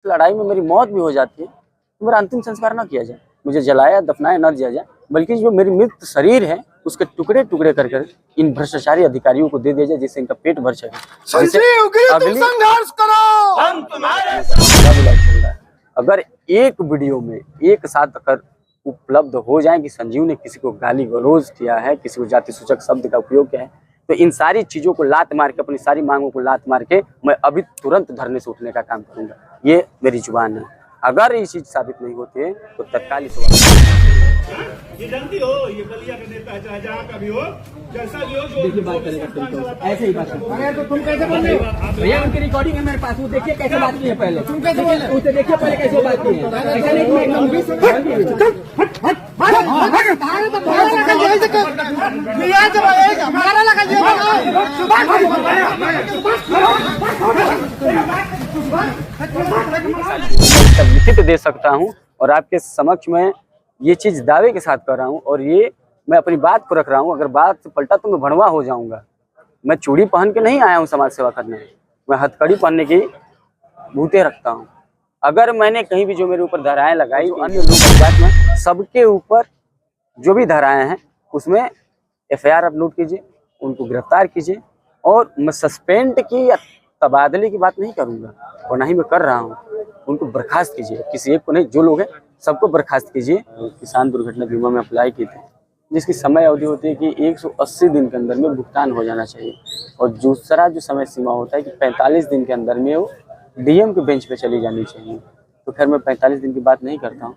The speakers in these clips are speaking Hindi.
लड़ाई में मेरी मौत भी हो जाती है तो मेरा अंतिम संस्कार ना किया जाए, मुझे जलाया दफनाया न दिया जाए, बल्कि जो मेरी मृत शरीर है उसके टुकड़े टुकड़े कर कर इन भ्रष्टाचारी अधिकारियों को दे दिया जाए, जिससे इनका पेट भर सके। संघर्ष करो, हम तुम्हारे। अगर एक वीडियो में एक साथ अगर उपलब्ध हो जाए कि संजीव ने किसी को गाली गलौज किया है, किसी को जाति सूचक शब्द का उपयोग किया है, तो इन सारी चीजों को लात मार के, अपनी सारी मांगों को लात मार के मैं अभी तुरंत धरने से उठने का काम करूंगा। ये मेरी जुबान है। अगर ये चीज साबित नहीं होती है तो तत्काल ये जल्दी हो, ये बलिया करने पे चाहे जहाँ का भी हो, जैसा भी हो, जो बात करेगा ऐसे ही बात करेगा। अरे तो तुम कैसे बोल रहे हो भैया? उनकी रिकॉर्डिंग है मेरे पास, वो देखिए कैसे बात की है पहले। तुम कैसे बोल रहे हो? उसे देखिए पहले कैसे बात की है। ऐसा नहीं कि एकदम लिखित दे सकता हूँ और आपके समक्ष में ये चीज दावे के साथ कर रहा हूँ, और ये मैं अपनी बात को रख रहा हूँ। अगर बात से पलटा तो मैं भड़वा हो जाऊंगा। मैं चूड़ी पहन के नहीं आया हूँ समाज सेवा करने, मैं हथकड़ी पहनने की भूते रखता हूँ। अगर मैंने कहीं भी जो मेरे ऊपर धाराएं लगाई, अन्य लोग में सबके ऊपर जो भी धाराएं हैं उसमें FIR अपलोड कीजिए, उनको गिरफ्तार कीजिए, और मैं सस्पेंड की या तबादले की बात नहीं करूँगा, और ना ही मैं कर रहा हूँ। उनको बर्खास्त कीजिए, किसी एक को नहीं, जो लोग हैं सबको बर्खास्त कीजिए। किसान दुर्घटना बीमा में अप्लाई किए थे, जिसकी समय अवधि होती है कि 180 दिन के अंदर में भुगतान हो जाना चाहिए, और दूसरा जो समय सीमा होता है कि 45 दिन के अंदर में वो DM के बेंच पे चली जानी चाहिए। तो खैर मैं 45 दिन की बात नहीं करता हूँ,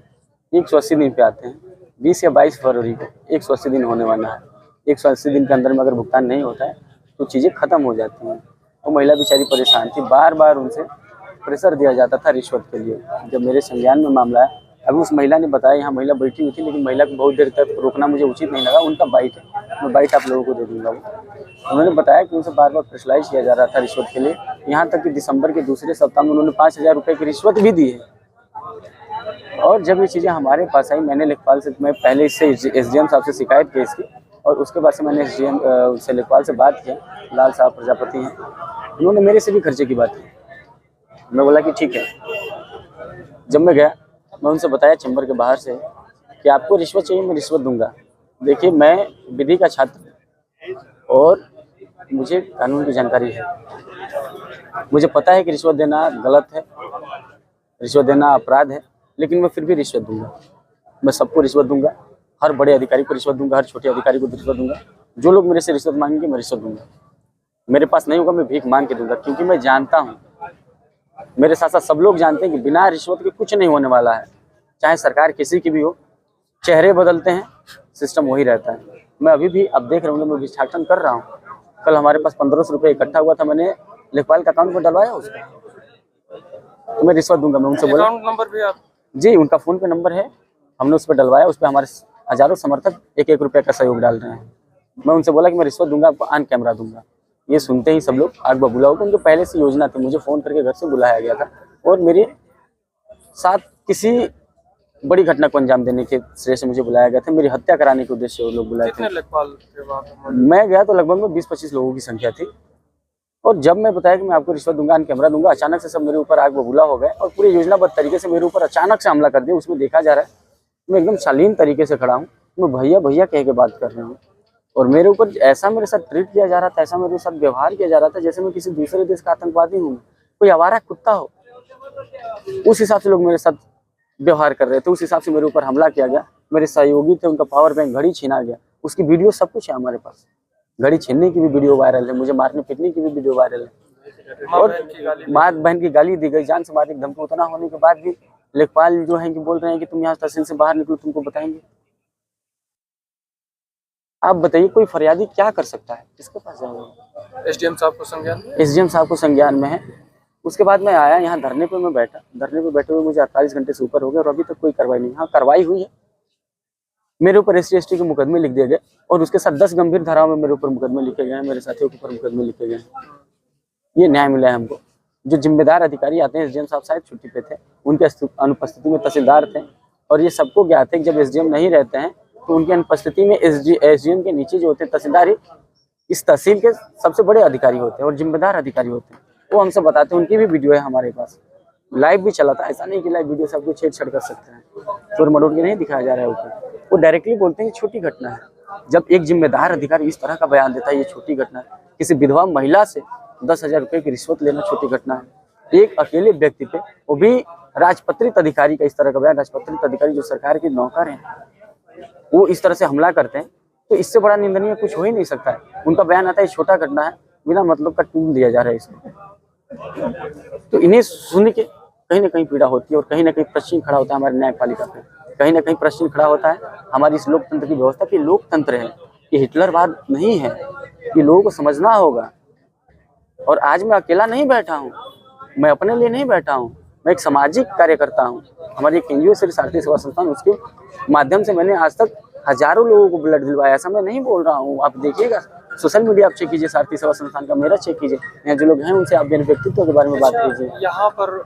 180 दिन पे आते हैं। 20 या 22 फरवरी को 180 दिन होने वाला है। 180 दिन के अंदर में अगर भुगतान नहीं होता है तो चीज़ें खत्म हो जाती हैं। वो महिला बेचारी परेशान थी, बार बार उनसे प्रेशर दिया जाता था रिश्वत के लिए। जब मेरे संज्ञान में मामला है, अभी उस महिला ने बताया, यहाँ महिला बैठी हुई थी, लेकिन महिला को बहुत देर तक रोकना मुझे उचित नहीं लगा। उनका बाइट है, मैं बाइट आप लोगों को दे दूंगा। उन्होंने बताया कि उनसे बार बार प्रेशराइज किया जा रहा था रिश्वत के लिए, यहाँ तक कि दिसंबर के दूसरे सप्ताह में उन्होंने 5000 रुपये की रिश्वत भी दी है। और जब ये चीज़ें हमारे पास आई, मैंने लेखपाल से, मैं पहले इससे SDM साहब से शिकायत की इसकी, और उसके बाद से मैंने SDM से लेखपाल से बात किया, लाल साहब प्रजापति हैं, उन्होंने मेरे से भी खर्चे की बात की। मैं बोला कि ठीक है। जब मैं गया, मैं उनसे बताया चैम्बर के बाहर से कि आपको रिश्वत चाहिए, मैं रिश्वत दूंगा। देखिए, मैं विधि का छात्र और मुझे कानून की जानकारी है। मुझे पता है कि रिश्वत देना गलत है, रिश्वत देना अपराध है, लेकिन मैं फिर भी रिश्वत दूंगा। मैं सबको रिश्वत दूंगा, हर बड़े अधिकारी को रिश्वत दूंगा, हर छोटे अधिकारी को रिश्वत दूंगा। जो लोग मेरे से रिश्वत मांगेंगे मैं रिश्वत दूंगा। मेरे पास नहीं होगा मैं भीख मांग के दूंगा, क्योंकि मैं जानता हूँ, मेरे साथ साथ सब लोग जानते हैं कि बिना रिश्वत के कुछ नहीं होने वाला है। चाहे सरकार किसी की भी हो, चेहरे बदलते हैं, सिस्टम वही रहता है। मैं अभी भी, अब देख रहे होंगे, मैं विस्थापन कर रहा हूँ। कल हमारे पास 1500 रुपये इकट्ठा हुआ था, मैंने लेखपाल का अकाउंट में डलवाया उसका, तो मैं रिश्वत दूंगा। मैं उनसे बोला नंबर भी आप जी, उनका फ़ोन पे नंबर है, हमने उस पर डलवाया। उस पर हमारे हज़ारों समर्थक 1-1 रुपये का सहयोग डाल रहे हैं। मैं उनसे बोला कि मैं रिश्वत दूंगा, आपको ऑन कैमरा दूंगा। ये सुनते ही सब लोग आग बबूला हो गए। उनको पहले से योजना थी, मुझे फ़ोन करके घर से बुलाया गया था, और मेरे साथ किसी बड़ी घटना को अंजाम देने के श्रेय से मुझे बुलाया गया था। मेरी हत्या कराने के उद्देश्य से वो लोग बुलाए थे। मैं गया तो लगभग में 20-25 लोगों की संख्या थी, और जब मैं बताया कि मैं आपको रिश्वत दूंगा, ऑन कैमरा दूंगा, अचानक से सब मेरे ऊपर आग बबूला हो गए, और पूरी योजनाबद्ध तरीके से मेरे ऊपर अचानक से हमला कर दिया। उसमें देखा जा रहा है मैं एकदम शालीन तरीके से खड़ा हूँ, मैं भैया भैया कह के बात कर रहा हूँ, और मेरे ऊपर ऐसा मेरे साथ ट्रीट किया जा रहा था, ऐसा मेरे साथ व्यवहार किया जा रहा था जैसे मैं किसी दूसरे देश का आतंकवादी हूँ, कोई आवारा कुत्ता हो। उस हिसाब से लोग मेरे साथ व्यवहार कर रहे थे, उस हिसाब से मेरे ऊपर हमला किया गया। मेरे सहयोगी थे, उनका पावर बैंक, घड़ी छीना गया, उसकी वीडियो सब कुछ है हमारे पास। घड़ी छीनने की भी वीडियो वायरल है, मुझे मारने पीटने की भी वीडियो वायरल है, और माँ बहन की गाली दी गई, जान से मारने की धमकी। उतना होने के बाद भी लेखपाल जो है कि बोल रहे हैं कि तुम यहाँ तहसील से बाहर निकलो, तुमको बताएंगे। आप बताइए, कोई फरियादी क्या कर सकता है, किसके पास जाएगा? SDM साहब को संज्ञान, SDM साहब को संज्ञान में है। उसके बाद मैं आया यहाँ धरने पे, मैं बैठा, धरने पे बैठे हुए मुझे 48 घंटे से ऊपर हो गए, और अभी तक कोई कार्रवाई नहीं। हाँ, कार्रवाई हुई है, मेरे ऊपर SC/ST के मुकदमे लिख दिए गए, और उसके साथ 10 गंभीर धाराओं में मेरे ऊपर मुकदमे लिखे गए हैं, मेरे साथियों के ऊपर मुकदमे लिखे गए हैं। ये न्याय मिला है हमको। जो जिम्मेदार अधिकारी आते हैं, SDM साहब शायद छुट्टी पे थे, उनके अनुपस्थिति में तहसीलदार थे, और ये सबको ज्ञात है कि जब SDM नहीं रहते हैं तो उनकी अनुपस्थिति में SDM के नीचे जो होते हैं तहसीलदार ही इस तहसील के सबसे बड़े अधिकारी होते हैं और जिम्मेदार अधिकारी होते हैं। वो हमसे बताते हैं, उनकी भी वीडियो है हमारे पास। लाइव भी चला था, ऐसा नहीं कि लाइव वीडियो से आपको छेड़छाड़ कर सकते हैं, चोर मरोड़ के नहीं दिखाया जा रहा है ऊपर। वो डायरेक्टली बोलते हैं कि छोटी घटना है। जब एक जिम्मेदार अधिकारी इस तरह का बयान देता है ये छोटी घटना है, किसी विधवा महिला से 10,000 रुपये की रिश्वत लेना छोटी घटना है, एक अकेले व्यक्ति पे, वो भी राजपत्रित अधिकारी का इस तरह का बयान, राजपत्रित अधिकारी जो सरकार के नौकर हैं वो इस तरह से हमला करते हैं, तो इससे बड़ा निंदनीय कुछ हो ही नहीं सकता है। उनका बयान आता है छोटा घटना है, बिना मतलब का टूल दिया जा रहा है इसको। तो इन्हें सुन के कहीं ना कहीं पीड़ा होती है और कहीं ना कहीं प्रश्न खड़ा होता है हमारे न्यायपालिका पे, कहीं ना कहीं प्रश्न खड़ा होता है हमारी इस लोकतंत्र की व्यवस्था की। लोकतंत्र है, ये हिटलरवाद नहीं है, ये लोगों को समझना होगा। और आज मैं अकेला नहीं बैठा हूँ, मैं अपने लिए नहीं बैठा हूँ, मैं एक सामाजिक कार्यकर्ता हूँ। हमारी एक एनजीओ श्री सारथी सेवा संस्थान, उसके माध्यम से मैंने आज तक हजारों लोगों को ब्लड दिलवाया। ऐसा मैं नहीं बोल रहा हूँ, आप देखिएगा सोशल मीडिया आप चेक कीजिए, सारथी सेवा संस्थान का मेरा चेक कीजिए, यहाँ जो लोग हैं उनसे आप मेरे व्यक्तित्व के बारे में बात कीजिए। यहाँ पर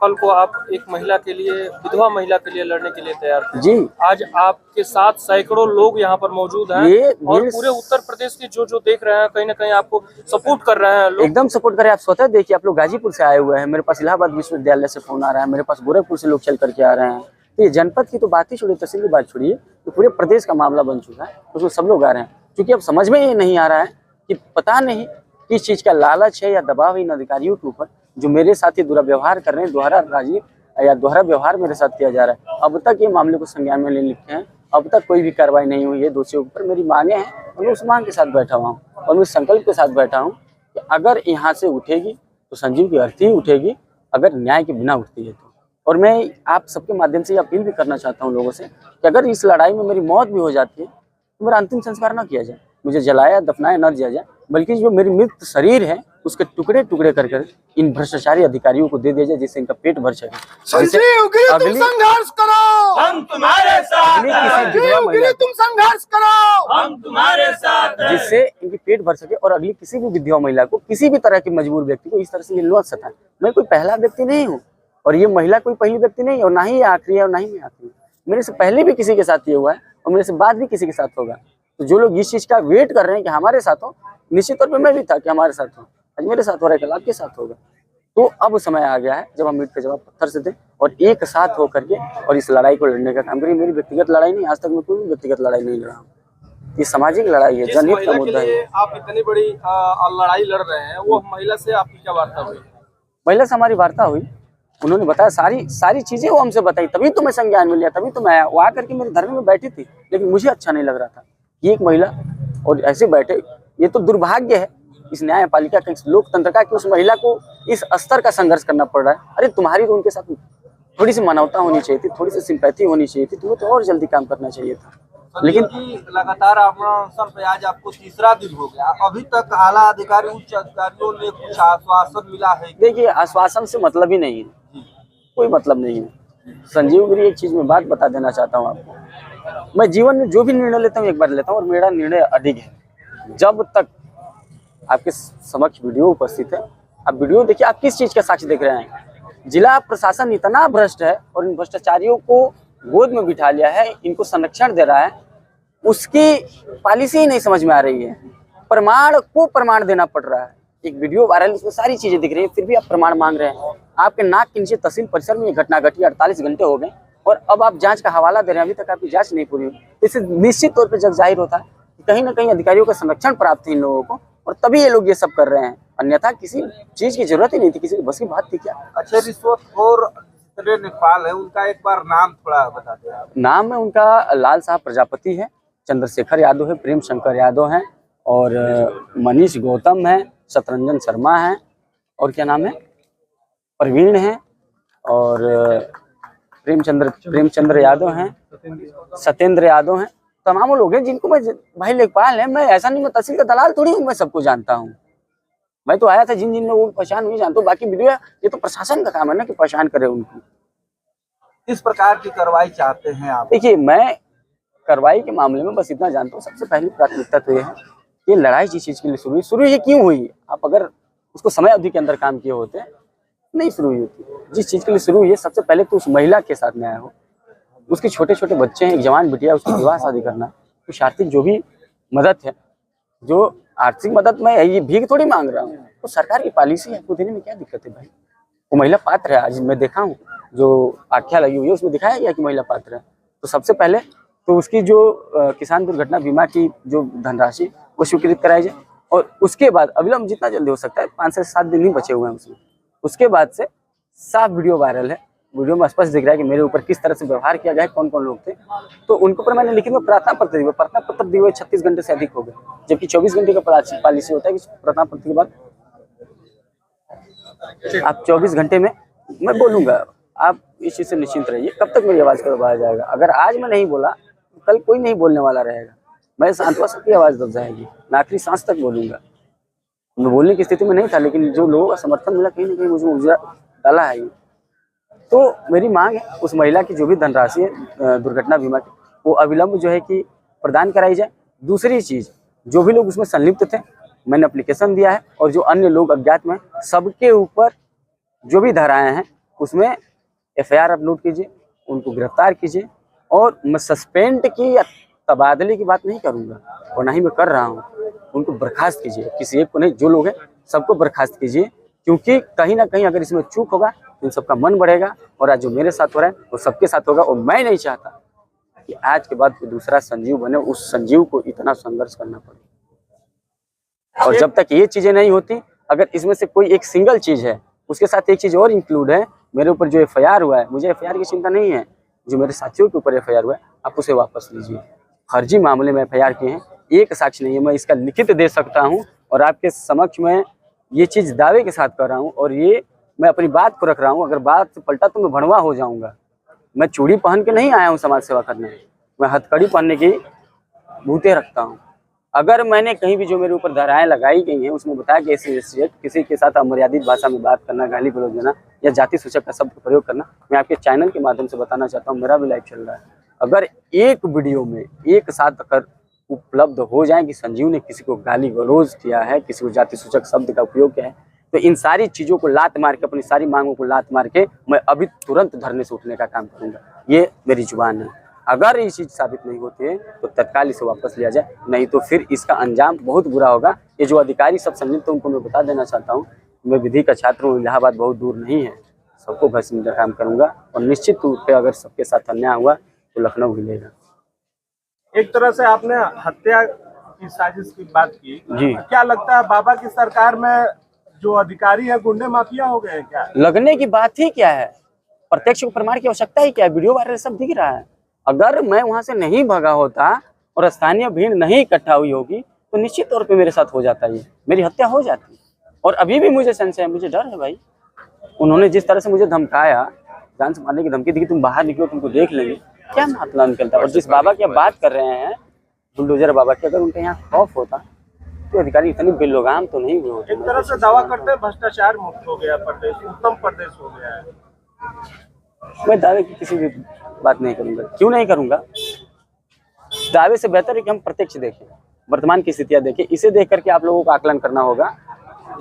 कल को आप एक महिला के लिए, विधवा महिला के लिए लड़ने के लिए तैयार थे जी। आज आपके साथ सैकड़ों लोग यहाँ पर मौजूद हैं और पूरे उत्तर प्रदेश के जो देख रहे हैं कहीं ना कहीं आपको सपोर्ट कर रहे हैं लोग। एकदम सपोर्ट कर रहे हैं। आप स्वतः देखिए, आप लोग गाजीपुर से आए हुए हैं, मेरे पास इलाहाबाद विश्वविद्यालय से फोन आ रहा है, मेरे पास गोरखपुर से लोग चल करके आ रहे हैं। तो ये जनपद की तो बात ही छोड़िए, तहसील की बात छोड़िए, तो पूरे प्रदेश का मामला बन चुका है, उसमें सब लोग आ रहे हैं। क्योंकि अब समझ में ये नहीं आ रहा है कि पता नहीं किस चीज का लालच है या दबाव इन अधिकारियों के ऊपर जो मेरे साथ ही दुर्व्यवहार कर रहे हैं, दोहरा राजनीति या दोहरा व्यवहार मेरे साथ किया जा रहा है। अब तक ये मामले को संज्ञान में ले लिखे हैं, अब तक कोई भी कार्रवाई नहीं हुई है दोषियों के ऊपर। मेरी मांगे हैं और मैं उस मांग के साथ बैठा हुआ हूँ और मैं उस संकल्प के साथ बैठा हूँ कि अगर यहाँ से उठेगी तो संजीव की अर्थी उठेगी, अगर न्याय के बिना उठती है तो। और मैं आप सबके माध्यम से अपील भी करना चाहता हूँ लोगों से कि अगर इस लड़ाई में मेरी मौत भी हो जाती है तो मेरा अंतिम संस्कार न किया जाए, मुझे जलाया दफनाया न दिया जाए, बल्कि जो मेरी मृत शरीर है उसके टुकड़े टुकड़े कर इन भ्रष्टाचारी अधिकारियों को दे दिया जाए, जिससे इनका पेट भर सके। संजीव गिरी तुम संघर्ष करो, हम तुम्हारे साथ हैं। संजीव गिरी तुम संघर्ष करो, हम तुम्हारे साथ हैं। जिससे इनकी पेट भर सके और अगली किसी भी विधवा महिला को, किसी भी तरह के मजबूर व्यक्ति को इस तरह से ये न सताए। मैं कोई पहला व्यक्ति नहीं हूँ और ये महिला कोई पहली व्यक्ति नहीं है और ना ही ये आखिरी है और ना ही मैं आखिरी। मेरे से पहले भी किसी के साथ ये हुआ है और मेरे से बाद भी किसी के साथ होगा। तो जो लोग इस चीज का वेट कर रहे हैं कि हमारे साथ हो, निश्चित तौर पे मैं भी था कि हमारे साथ हो, आज मेरे साथ हो रहा है, कल आपके साथ होगा। तो अब समय आ गया है जब हम ईंट का जवाब पत्थर से दें और एक साथ होकर के और इस लड़ाई को लड़ने का काम करें। मेरी व्यक्तिगत लड़ाई नहीं, आज तक मैं कोई भी व्यक्तिगत लड़ाई नहीं लड़ा हूँ, ये सामाजिक लड़ाई है, जनहित का मुद्दा है। आप इतनी बड़ी लड़ाई लड़ रहे हैं, वो महिला से आपकी क्या वार्ता हुई? महिला से हमारी वार्ता हुई, उन्होंने बताया सारी चीजें वो हमसे बताई, तभी तो मैं संज्ञान में लिया, तभी तो मैं आया। वो आकर के मेरे धर्म में बैठी थी, लेकिन मुझे अच्छा नहीं लग रहा था ये एक महिला और ऐसे बैठे। ये तो दुर्भाग्य है इस न्यायपालिका का, इस लोकतंत्र का, कि उस महिला को इस स्तर का संघर्ष करना पड़ रहा है। अरे तुम्हारी तो उनके साथ थोड़ी सी मानवता होनी चाहिए थी, थोड़ी सी सिंपैथी होनी चाहिए थी, तुम्हें तो और जल्दी काम करना चाहिए था। लेकिन लगातार अनशन पे आज आपको तीसरा दिन हो गया, अभी तक आला अधिकारी, उच्च अधिकारियों ने कुछ आश्वासन मिला है? देखिए, आश्वासन से मतलब ही नहीं है, कोई मतलब नहीं है। संजीव गिरी एक चीज में बात बता देना चाहता हूँ आपको, मैं जीवन में जो भी निर्णय लेता हूँ एक बार लेता हूँ और मेरा निर्णय अडिग है। जब तक आपके समक्ष वीडियो उपस्थित है, आप वीडियो देखिए, आप किस चीज का साक्ष्य देख रहे हैं। जिला प्रशासन इतना भ्रष्ट है और इन भ्रष्टाचारियों को गोद में बिठा लिया है, इनको संरक्षण दे रहा है, उसकी पॉलिसी ही नहीं समझ में आ रही है। प्रमाण को प्रमाण देना पड़ रहा है। एक वीडियो वायरल, उसमें सारी चीजें दिख रही है, फिर भी आप प्रमाण मांग रहे हैं। आपके नाक के नीचे तहसील परिसर में ये घटना घटी, 48 घंटे हो गए और अब आप जांच का हवाला दे रहे हैं, अभी तक आपकी जांच नहीं पूरी हुई। इससे निश्चित तौर पर जग जाहिर होता है कि कहीं ना कहीं अधिकारियों का संरक्षण प्राप्त है इन लोगों को, और तभी ये लोग ये सब कर रहे हैं। अन्यथा किसी चीज की जरूरत ही नहीं थी, किसी की बस की बात थी क्या? अच्छा, रिश्वतखोर नेपाल है, उनका एक बार नाम थोड़ा बता दें। नाम है उनका लाल साहब प्रजापति है, चंद्रशेखर यादव है, प्रेम शंकर यादव है और मनीष गौतम है, शतरंजन शर्मा है और क्या नाम है, प्रवीण है और प्रेमचंद्र यादव हैं, सत्येंद्र यादव हैं। तमाम लोग हैं जिनको मैं, भाई लेखपाल है, मैं ऐसा नहीं, मैं तहसील का दलाल थोड़ी हूँ, मैं सबको जानता हूँ। मैं तो आया था जिन जिन लोगों की पहचान हुई जानता हूँ, बाकी वीडियो ये तो प्रशासन का काम है ना कि पहचान करे उनकी। किस प्रकार की कार्रवाई चाहते हैं आप? देखिए, मैं कार्रवाई के मामले में बस इतना जानता हूँ, सबसे पहली प्राथमिकता तो ये है कि लड़ाई जिस चीज के लिए शुरू ये क्यों हुई। आप अगर उसको समय अवधि के अंदर काम किए होते नहीं शुरू हुई होती। जिस चीज के लिए शुरू हुई है, सबसे पहले तो उस महिला के साथ न्याय हो, उसके छोटे छोटे बच्चे हैं, एक जवान बिटिया, उसकी विवाह शादी करना, कुछ आर्थिक जो भी मदद है, जो आर्थिक मदद मैं ये भीख थोड़ी मांग रहा हूँ, तो सरकार की पॉलिसी है, आपको देने में क्या दिक्कत है भाई? वो महिला पात्र है। आज मैं देखा हूँ जो आख्या लगी हुई है उसमें दिखाया गया कि महिला पात्र है। तो सबसे पहले तो उसकी जो किसान दुर्घटना बीमा की जो धनराशि वो स्वीकृत कराई जाए, और उसके बाद अविलंब जितना जल्दी हो सकता है, 5 से 7 दिन ही बचे हुए हैं उसमें। उसके बाद से साफ वीडियो वायरल है, वीडियो में स्पष्ट दिख रहा है कि मेरे ऊपर किस तरह से व्यवहार किया गया है, कौन कौन लोग थे। तो उनके ऊपर मैंने लिखित में प्रार्थना पत्र दिए हुए 36 घंटे से अधिक हो गए, जबकि 24 घंटे का पॉलिसी होता है कि प्रार्थना पत्र के बाद आप 24 घंटे में मैं बोलूँगा। आप इस चीज़ से निश्चिंत रहिए। कब तक मेरी आवाज़ को दबाया जाएगा? अगर आज मैं नहीं बोला तो कल कोई नहीं बोलने वाला रहेगा। मैं सांत्वना सबकी आवाज़ दब जाएगी, मैं आखिरी सांस तक बोलूँगा। मैं बोलने की स्थिति में नहीं था, लेकिन जो लोगों का समर्थन मिला कहीं ना कहीं मुझे ऊर्जा डाला है। तो मेरी मांग है उस महिला की जो भी धनराशि है दुर्घटना बीमा की, वो अविलंब जो है कि प्रदान कराई जाए। दूसरी चीज़, जो भी लोग उसमें संलिप्त थे, मैंने एप्लीकेशन दिया है, और जो अन्य लोग अज्ञात में, सबके ऊपर जो भी धाराएं हैं उसमें FIR अपलोड कीजिए, उनको गिरफ्तार कीजिए। और मैं सस्पेंड की या तबादले की बात नहीं करूंगा, और ना ही मैं कर रहा हूं। उनको बर्खास्त कीजिए, किसी एक को नहीं, जो लोग हैं सबको बर्खास्त कीजिए, क्योंकि कहीं ना कहीं अगर इसमें चूक होगा तो इन सबका मन बढ़ेगा, और आज जो मेरे साथ हो रहा है वो सबके साथ होगा। और मैं नहीं चाहता कि आज के बाद कोई दूसरा संजीव बने, उस संजीव को इतना संघर्ष करना पड़े। और जब तक ये चीजें नहीं होती, अगर इसमें से कोई एक सिंगल चीज है, उसके साथ एक चीज और इंक्लूड है, मेरे ऊपर जो FIR हुआ है, मुझे FIR की चिंता नहीं है, जो मेरे साथियों के ऊपर FIR हुआ है आप उसे वापस लीजिए। फर्जी मामले में FIR किए हैं, एक साक्ष्य नहीं है, मैं इसका लिखित दे सकता हूँ, और आपके समक्ष में ये चीज़ दावे के साथ कर रहा हूँ, और ये मैं अपनी बात को रख रहा हूँ। अगर बात पलटा तो मैं भड़वा हो जाऊँगा। मैं चूड़ी पहन के नहीं आया हूँ समाज सेवा करने, मैं हथकड़ी पहनने की भूते रखता हूँ। अगर मैंने कहीं भी जो मेरे ऊपर धाराएं लगाई गई हैं उसमें बताया कि ऐसे किसी के साथ अमर्यादित भाषा में बात करना, गाली गलौज देना या जाति सूचक का शब्द प्रयोग करना, मैं आपके चैनल के माध्यम से बताना चाहता हूँ, मेरा भी लाइव चल रहा है। अगर एक वीडियो में एक साथ अगर उपलब्ध हो जाए कि संजीव ने किसी को गाली गलौज किया है, किसी को जाति सूचक शब्द का उपयोग किया है, तो इन सारी चीज़ों को लात मार के, अपनी सारी मांगों को लात मार के मैं अभी तुरंत धरने से उठने का काम करूँगा। ये मेरी जुबान है। अगर ये चीज़ साबित नहीं होती है तो तत्काल इसे वापस लिया जाए, नहीं तो फिर इसका अंजाम बहुत बुरा होगा। ये जो अधिकारी सब संलिप्त उनको मैं बता देना चाहता हूँ, मैं विधि का छात्र हूँ, इलाहाबाद बहुत दूर नहीं है, सबको भस्म का काम करूँगा, और निश्चित रूप से अगर सबके साथ अन्याय हुआ तो लखनऊ हिलेगा। एक तरह से आपने हत्या की साजिश की बात की जी। क्या लगता है बाबा की सरकार में जो अधिकारी है गुंडे माफिया हो गए हैं क्या? लगने की बात ही क्या है, प्रत्यक्ष प्रमाण की आवश्यकता ही क्या है? वीडियो वायरल सब दिख रहा है। अगर मैं वहां से नहीं भगा होता और स्थानीय भीड़ नहीं इकट्ठा हुई होगी तो निश्चित तौर पे मेरे साथ हो जाता, ये मेरी हत्या हो जाती। और अभी भी मुझे संशय है, मुझे डर है भाई। उन्होंने जिस तरह से मुझे धमकाया, जान से मारने की धमकी दी कि तुम बाहर निकलो, तुमको देख लेंगे, क्या मतलब निकलता। और जिस बाबा की आप बात कर रहे हैं, बुलडोजर बाबा की, अगर उनके यहाँ खौफ होता तो अधिकारी इतने बेलगाम तो नहीं हुए होते। एक तरह से दावा करते हैं भ्रष्टाचार मुक्त हो गया प्रदेश, उत्तम प्रदेश हो गया है। मैं दावे की किसी भी बात नहीं करूंगा। क्यों नहीं करूंगा? दावे से बेहतर है कि हम प्रत्यक्ष देखें, वर्तमान की स्थितियां देखें। इसे देख करके आप लोगों को आकलन करना होगा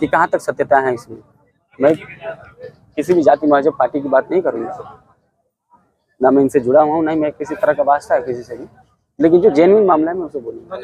कि कहां तक सत्यता है इसमें। मैं किसी भी जाति मजहब पार्टी की बात नहीं करूंगा, ना मैं इनसे जुड़ा हुआ हूँ, ना मैं किसी तरह का वास्ता है किसी से भी, लेकिन जो जेन्युइन मामला है मैं उसे बोलूँगा।